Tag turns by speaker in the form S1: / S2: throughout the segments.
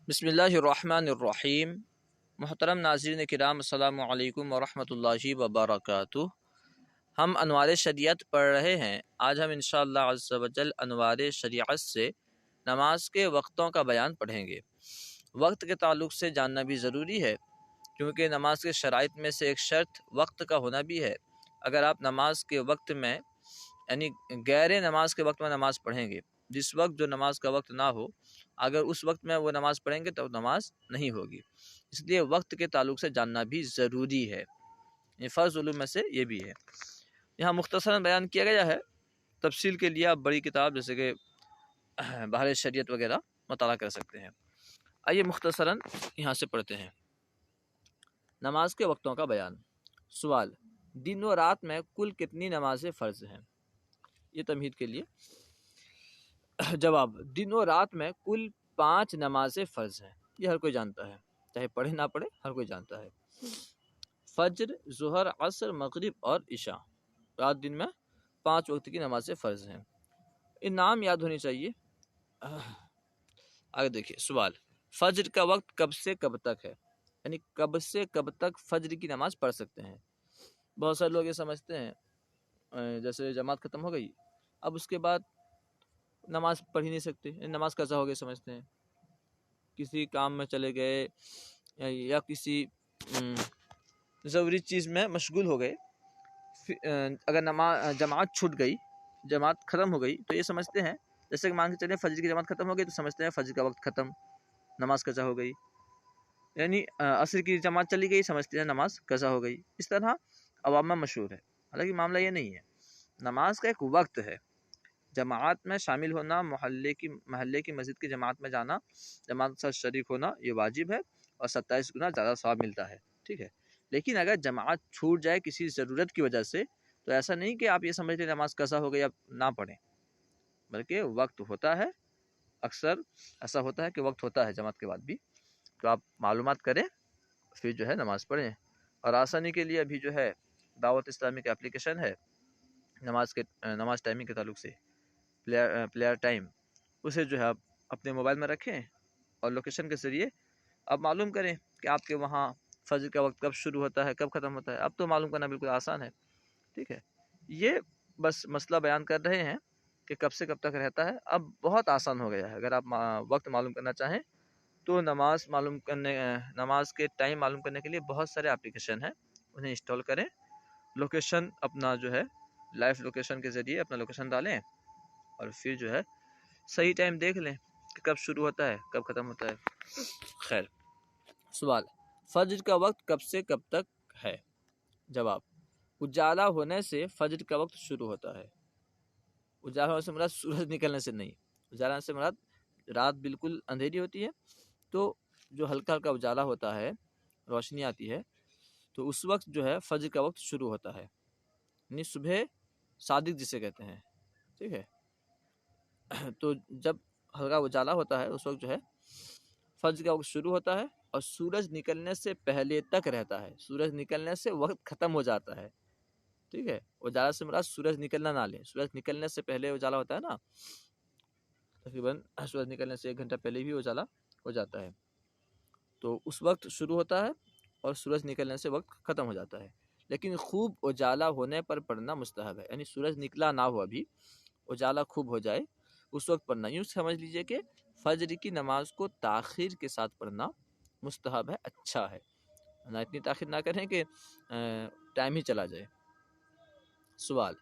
S1: بسم اللہ الرحمن الرحیم۔ محترم ناظرین کرام، السلام علیکم ورحمۃ اللہ وبرکاتہ۔ ہم انوار شریعت پڑھ رہے ہیں۔ آج ہم انشاءاللہ عز و جل انوار شریعت سے نماز کے وقتوں کا بیان پڑھیں گے۔ وقت کے تعلق سے جاننا بھی ضروری ہے، کیونکہ نماز کے شرائط میں سے ایک شرط وقت کا ہونا بھی ہے۔ اگر آپ نماز کے وقت میں یعنی غیر نماز کے وقت میں نماز پڑھیں گے، جس وقت جو نماز کا وقت نہ ہو، اگر اس وقت میں وہ نماز پڑھیں گے تو نماز نہیں ہوگی۔ اس لیے وقت کے تعلق سے جاننا بھی ضروری ہے۔ یہ فرض علوم میں سے یہ بھی ہے۔ یہاں مختصراً بیان کیا گیا ہے، تفصیل کے لیے آپ بڑی کتاب جیسے کہ بحر شریعت وغیرہ مطالعہ کر سکتے ہیں۔ آئیے مختصراً یہاں سے پڑھتے ہیں۔ نماز کے وقتوں کا بیان۔ سوال: دن و رات میں کل کتنی نمازیں فرض ہیں؟ یہ تمہید کے لیے۔ جواب: دن و رات میں کل 5 نمازیں فرض ہیں۔ یہ ہر کوئی جانتا ہے، چاہے پڑھے نہ پڑھے، ہر کوئی جانتا ہے۔ فجر، ظہر، عصر، مغرب اور عشاء، رات دن میں 5 وقت کی نمازیں فرض ہیں۔ ان نام یاد ہونی چاہیے۔ آگے دیکھیے سوال: فجر کا وقت کب سے کب تک ہے؟ یعنی کب سے کب تک فجر کی نماز پڑھ سکتے ہیں؟ بہت سارے لوگ یہ سمجھتے ہیں جیسے جماعت ختم ہو گئی، اب اس کے بعد نماز پڑھ ہی نہیں سکتے، نماز قضا ہو گئی سمجھتے ہیں۔ کسی کام میں چلے گئے یا کسی ضروری چیز میں مشغول ہو گئے، اگر جماعت چھوٹ گئی، جماعت ختم ہو گئی، تو یہ سمجھتے ہیں جیسے کہ مان کے چلیں فجر کی جماعت ختم ہو گئی تو سمجھتے ہیں فجر کا وقت ختم، نماز قضا ہو گئی۔ یعنی عصر کی جماعت چلی گئی، سمجھتے ہیں نماز قضا ہو گئی۔ اس طرح عوام میں مشہور ہے، حالانکہ معاملہ یہ نہیں ہے۔ نماز کا ایک وقت ہے۔ جماعت میں شامل ہونا، محلے کی مسجد کی جماعت میں جانا، جماعت کے ساتھ شریک ہونا، یہ واجب ہے اور 27 گنا زیادہ ثواب ملتا ہے، ٹھیک ہے۔ لیکن اگر جماعت چھوٹ جائے کسی ضرورت کی وجہ سے، تو ایسا نہیں کہ آپ یہ سمجھتے نماز قضا ہو گئی اب نہ پڑھیں، بلکہ وقت ہوتا ہے۔ اکثر ایسا ہوتا ہے کہ وقت ہوتا ہے جماعت کے بعد بھی، تو آپ معلومات کریں پھر جو ہے نماز پڑھیں۔ اور آسانی کے لیے ابھی جو ہے دعوت اسلامی کا اپلیکیشن ہے نماز ٹائمنگ کے تعلق سے، پلیئر ٹائم، اسے جو ہے آپ اپنے موبائل میں رکھیں اور لوکیشن کے ذریعے آپ معلوم کریں کہ آپ کے وہاں فجر کا وقت کب شروع ہوتا ہے کب ختم ہوتا ہے۔ اب تو معلوم کرنا بالکل آسان ہے، ٹھیک ہے۔ یہ بس مسئلہ بیان کر رہے ہیں کہ کب سے کب تک رہتا ہے۔ اب بہت آسان ہو گیا ہے، اگر آپ وقت معلوم کرنا چاہیں تو نماز کے ٹائم معلوم کرنے کے لیے بہت سارے اپلیکیشن ہیں، انہیں انسٹال کریں، لوکیشن اپنا جو ہے لائیو لوکیشن کے ذریعے اپنا لوکیشن ڈالیں اور پھر جو ہے صحیح ٹائم دیکھ لیں کہ کب شروع ہوتا ہے کب ختم ہوتا ہے۔ خیر، سوال: فجر کا وقت کب سے کب تک ہے؟ جواب: اجالا ہونے سے فجر کا وقت شروع ہوتا ہے۔ اجالا ہونے سے مراد سورج نکلنے سے نہیں، اجالا ہونے سے مراد رات بالکل اندھیری ہوتی ہے تو جو ہلکا ہلکا اجالا ہوتا ہے، روشنی آتی ہے، تو اس وقت جو ہے فجر کا وقت شروع ہوتا ہے، یعنی صبح صادق جسے کہتے ہیں، ٹھیک ہے۔ تو جب ہلکا اجالا ہوتا ہے اس وقت جو ہے فجر کا وقت شروع ہوتا ہے اور سورج نکلنے سے پہلے تک رہتا ہے۔ سورج نکلنے سے وقت ختم ہو جاتا ہے، ٹھیک ہے۔ اجالا سے مراد سورج نکلنا نہ لیں، سورج نکلنے سے پہلے اجالا ہوتا ہے نا، تقریباً سورج نکلنے سے 1 گھنٹہ پہلے بھی اجالا ہو جاتا ہے، تو اس وقت شروع ہوتا ہے اور سورج نکلنے سے وقت ختم ہو جاتا ہے۔ لیکن خوب اجالا ہونے پر پڑھنا مستحب ہے، یعنی سورج نکلا نہ ہو، ابھی اجالا خوب ہو جائے اس وقت پڑھنا۔ یوں سمجھ لیجئے کہ فجر کی نماز کو تاخیر کے ساتھ پڑھنا مستحب ہے، اچھا ہے، نہ اتنی تاخیر نہ کریں کہ ٹائم ہی چلا جائے۔ سوال: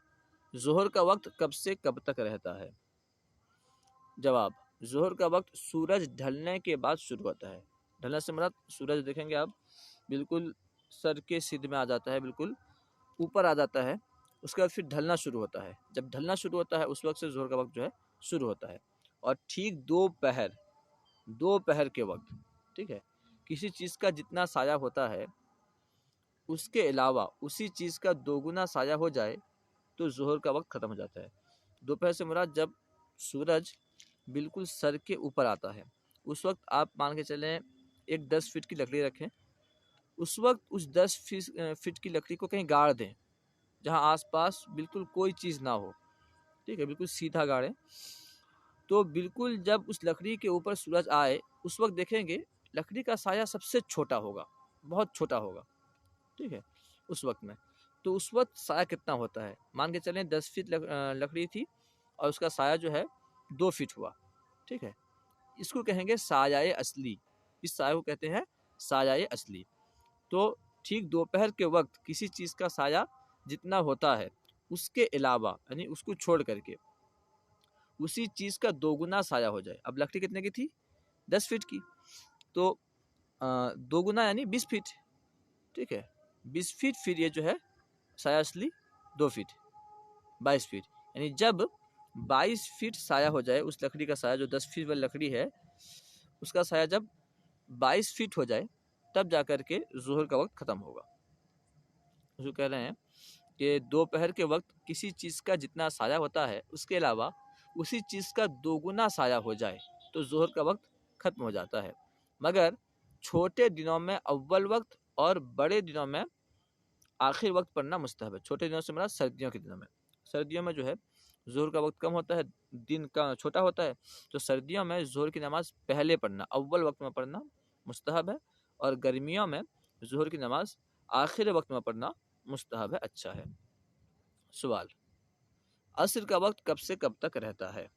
S1: ظہر کا وقت کب سے کب تک رہتا ہے؟ جواب: ظہر کا وقت سورج ڈھلنے کے بعد شروع ہوتا ہے۔ ڈھلنے سے مراد سورج دیکھیں گے آپ بالکل سر کے سیدھ میں آ جاتا ہے، بالکل اوپر آ جاتا ہے، اس کے بعد پھر ڈھلنا شروع ہوتا ہے۔ جب ڈھلنا شروع ہوتا ہے اس وقت سے ظہر کا وقت جو ہے شروع ہوتا ہے، اور ٹھیک دوپہر کے وقت، ٹھیک ہے، کسی چیز کا جتنا سایہ ہوتا ہے اس کے علاوہ اسی چیز کا 2 گنا سایہ ہو جائے تو ظہر کا وقت ختم ہو جاتا ہے۔ دوپہر سے مراد جب سورج بالکل سر کے اوپر آتا ہے، اس وقت آپ مان کے چلیں ایک 10 فٹ کی لکڑی رکھیں، اس وقت اس 10 فٹ کی لکڑی کو کہیں گاڑ دیں جہاں آس پاس بالکل کوئی چیز نہ ہو، ٹھیک ہے، بالکل سیدھا گاڑیں، تو بالکل جب اس لکڑی کے اوپر سورج آئے اس وقت دیکھیں گے لکڑی کا سایہ سب سے چھوٹا ہوگا، بہت چھوٹا ہوگا، ٹھیک ہے، اس وقت میں۔ تو اس وقت سایہ کتنا ہوتا ہے؟ مان کے چلیں 10 فٹ لکڑی تھی اور اس کا سایہ جو ہے 2 فٹ ہوا، ٹھیک ہے، اس کو کہیں گے سایہ اصلی، اس سایہ کو کہتے ہیں سایہ اصلی۔ تو ٹھیک دوپہر کے وقت کسی چیز کا سایہ جتنا ہوتا ہے اس کے علاوہ، یعنی اس کو چھوڑ کر کے اسی چیز کا 2 گنا سایہ ہو جائے۔ اب لکڑی کتنے کی تھی؟ 10 فٹ کی، تو 2 گنا یعنی 20 فٹ، ٹھیک ہے، 20 فٹ پھر یہ جو ہے سایہ اصلی 2 فٹ، 22 فٹ، یعنی جب 22 فٹ سایہ ہو جائے اس لکڑی کا سایہ، جو 10 فٹ والی لکڑی ہے اس کا سایہ جب 22 فٹ ہو جائے تب جا کر کے ظہر کا وقت ختم ہوگا۔ جو کہہ رہے ہیں کہ دوپہر کے وقت کسی چیز کا جتنا سایہ ہوتا ہے اس کے علاوہ اسی چیز کا 2 گنا سایہ ہو جائے تو ظہر کا وقت ختم ہو جاتا ہے، مگر چھوٹے دنوں میں اول وقت اور بڑے دنوں میں آخر وقت پڑھنا مستحب ہے۔ چھوٹے دنوں سے مراد سردیوں کے دنوں میں، سردیوں میں جو ہے ظہر کا وقت کم ہوتا ہے، دن کا چھوٹا ہوتا ہے، تو سردیوں میں ظہر کی نماز پہلے پڑھنا، اول وقت میں پڑھنا مستحب ہے، اور گرمیوں میں ظہر کی نماز آخر وقت میں پڑھنا مستحب ہے، اچھا ہے۔ سوال: عصر کا وقت کب سے کب تک رہتا ہے؟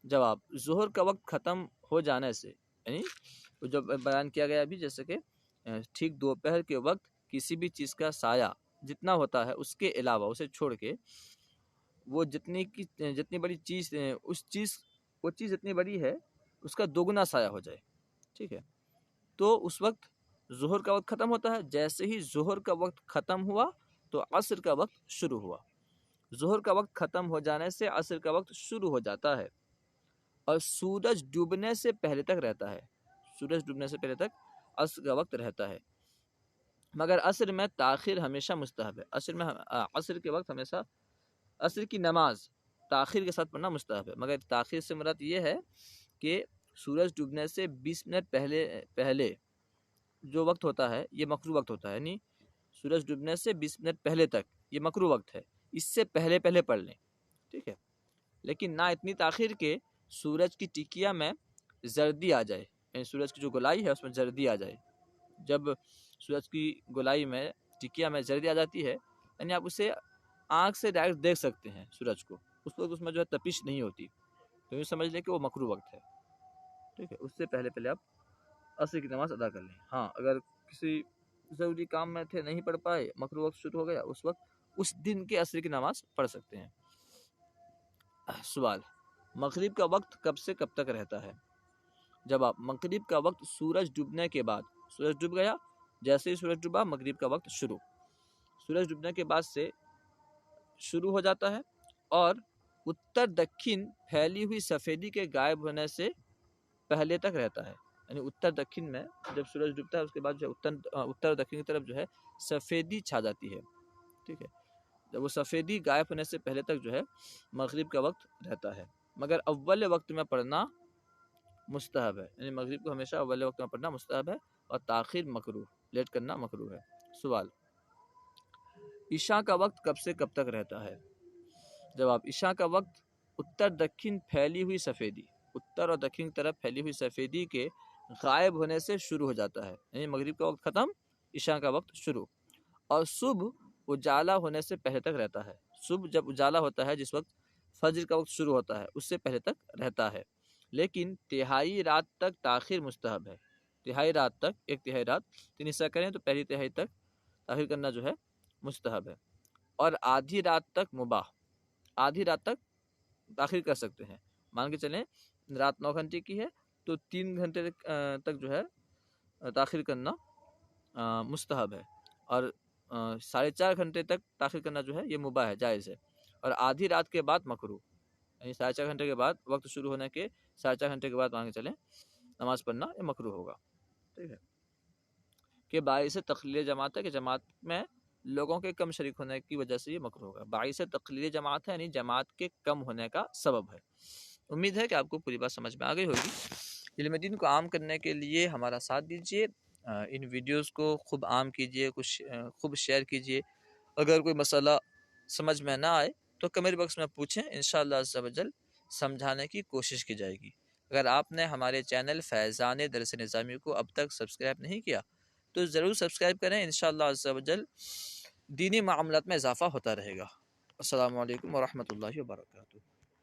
S1: جواب: ظہر کا وقت ختم ہو جانے سے، یعنی جو بیان کیا گیا ابھی، جیسے کہ ٹھیک دوپہر کے وقت کسی بھی چیز کا سایہ جتنا ہوتا ہے اس کے علاوہ اسے چھوڑ کے وہ جتنی بڑی چیز وہ چیز جتنی بڑی ہے اس کا 2 گنا سایہ ہو جائے، ٹھیک ہے، تو اس وقت ظہر کا وقت ختم ہوتا ہے۔ جیسے ہی ظہر کا وقت ختم ہوا تو عصر کا وقت شروع ہوا۔ ظہر کا وقت ختم ہو جانے سے عصر کا وقت شروع ہو جاتا ہے اور سورج ڈوبنے سے پہلے تک رہتا ہے، سورج ڈوبنے سے پہلے تک عصر کا وقت رہتا ہے، مگر عصر میں تاخیر ہمیشہ مستحب ہے۔ عصر کے وقت ہمیشہ عصر کی نماز تاخیر کے ساتھ پڑھنا مستحب ہے، مگر تاخیر سے مراد یہ ہے کہ سورج ڈوبنے سے 20 منٹ پہلے جو وقت ہوتا ہے یہ مکروہ وقت ہوتا ہے، یعنی سورج ڈوبنے سے 20 منٹ پہلے تک یہ مکروہ وقت ہے، اس سے پہلے پڑھ لیں، ٹھیک ہے، لیکن نہ اتنی تاخیر کے سورج کی ٹکیا میں زردی آ جائے، یعنی سورج کی جو گولائی ہے اس میں زردی آ جائے۔ جب سورج کی گولائی میں ٹکیا میں زردی آ جاتی ہے یعنی آپ اسے آنکھ سے ڈائریکٹ دیکھ سکتے ہیں سورج کو، اس وقت اس میں جو ہے تپش نہیں ہوتی، تو یہ سمجھ لیں کہ وہ مکروہ وقت ہے، ٹھیک ہے، اس سے پہلے آپ عصر کی نماز ادا کر لیں۔ ہاں اگر کسی ضروری کام میں تھے نہیں پڑھ پائے، مکروہ وقت شروع ہو گیا، اس وقت اس دن کے عصر کی نماز پڑھ سکتے ہیں۔ سوال: مغرب کا وقت کب سے کب تک رہتا ہے؟ جواب: مغرب کا وقت سورج ڈوبنے کے بعد، سورج ڈوب گیا، جیسے ہی سورج ڈوبا مغرب کا وقت شروع، سورج ڈوبنے کے بعد سے شروع ہو جاتا ہے اور اتر دکھن پھیلی ہوئی سفیدی کے غائب ہونے سے پہلے تک رہتا ہے، یعنی اتر دکھن میں جب سورج ڈوبتا ہے اس کے بعد جو ہے اتر دکھن کی طرف جو ہے سفیدی چھا جاتی ہے، ٹھیک ہے، جب وہ سفیدی غائب ہونے سے پہلے تک جو ہے مغرب کا وقت رہتا ہے، مگر اول وقت میں پڑھنا مستحب ہے، یعنی مغرب کو ہمیشہ اول وقت میں پڑھنا مستحب ہے اور تاخیر مکروہ، لیٹ کرنا مکروہ ہے۔ سوال: عشاء کا وقت کب سے کب تک رہتا ہے؟ جواب: عشاء کا وقت اتر دکھن پھیلی ہوئی سفیدی، اتر اور دکھن کی طرف پھیلی ہوئی سفیدی کے غائب ہونے سے شروع ہو جاتا ہے، یعنی مغرب کا وقت ختم، عشاء کا وقت شروع، اور صبح اجالا ہونے سے پہلے تک رہتا ہے۔ صبح جب اجالا ہوتا ہے جس وقت فجر کا وقت شروع ہوتا ہے اس سے پہلے تک رہتا ہے، لیکن تہائی رات تک تاخیر مستحب ہے۔ تہائی رات تک، ایک تہائی رات، 3 حصہ کریں تو پہلی تہائی تک تاخیر کرنا جو ہے مستحب ہے، اور آدھی رات تک مباح، آدھی رات تک تاخیر کر سکتے ہیں۔ مان کے چلیں رات 9 گھنٹے کی ہے تو 3 گھنٹے تک جو ہے تاخیر کرنا مستحب ہے، اور 4.5 گھنٹے تک تاخیر کرنا جو ہے یہ مباح ہے، جائز ہے، اور آدھی رات کے بعد مکروہ، یعنی 4.5 گھنٹے کے بعد، وقت شروع ہونے کے 4.5 گھنٹے کے بعد مان کے چلیں نماز پڑھنا یہ مکروہ ہوگا، ٹھیک ہے، کہ باعث تقلیل جماعت ہے، کہ جماعت میں لوگوں کے کم شریک ہونے کی وجہ سے یہ مکروہ ہوگا۔ باعث تقلیل جماعت ہے یعنی جماعت کے کم ہونے کا سبب ہے۔ امید ہے کہ آپ کو پوری بات سمجھ میں آ گئی ہوگی۔ علم دین کو عام کرنے کے لیے ہمارا ساتھ دیجیے، ان ویڈیوز کو خوب عام کیجیے، خوب شیئر کیجیے۔ اگر کوئی مسئلہ سمجھ میں نہ آئے تو کمنٹ باکس میں پوچھیں، انشاءاللہ عز و جل سمجھانے کی کوشش کی جائے گی۔ اگر آپ نے ہمارے چینل فیضان درس نظامی کو اب تک سبسکرائب نہیں کیا تو ضرور سبسکرائب کریں، انشاءاللہ عز و جل دینی معاملات میں اضافہ ہوتا رہے گا۔ السلام علیکم ورحمۃ اللہ وبرکاتہ۔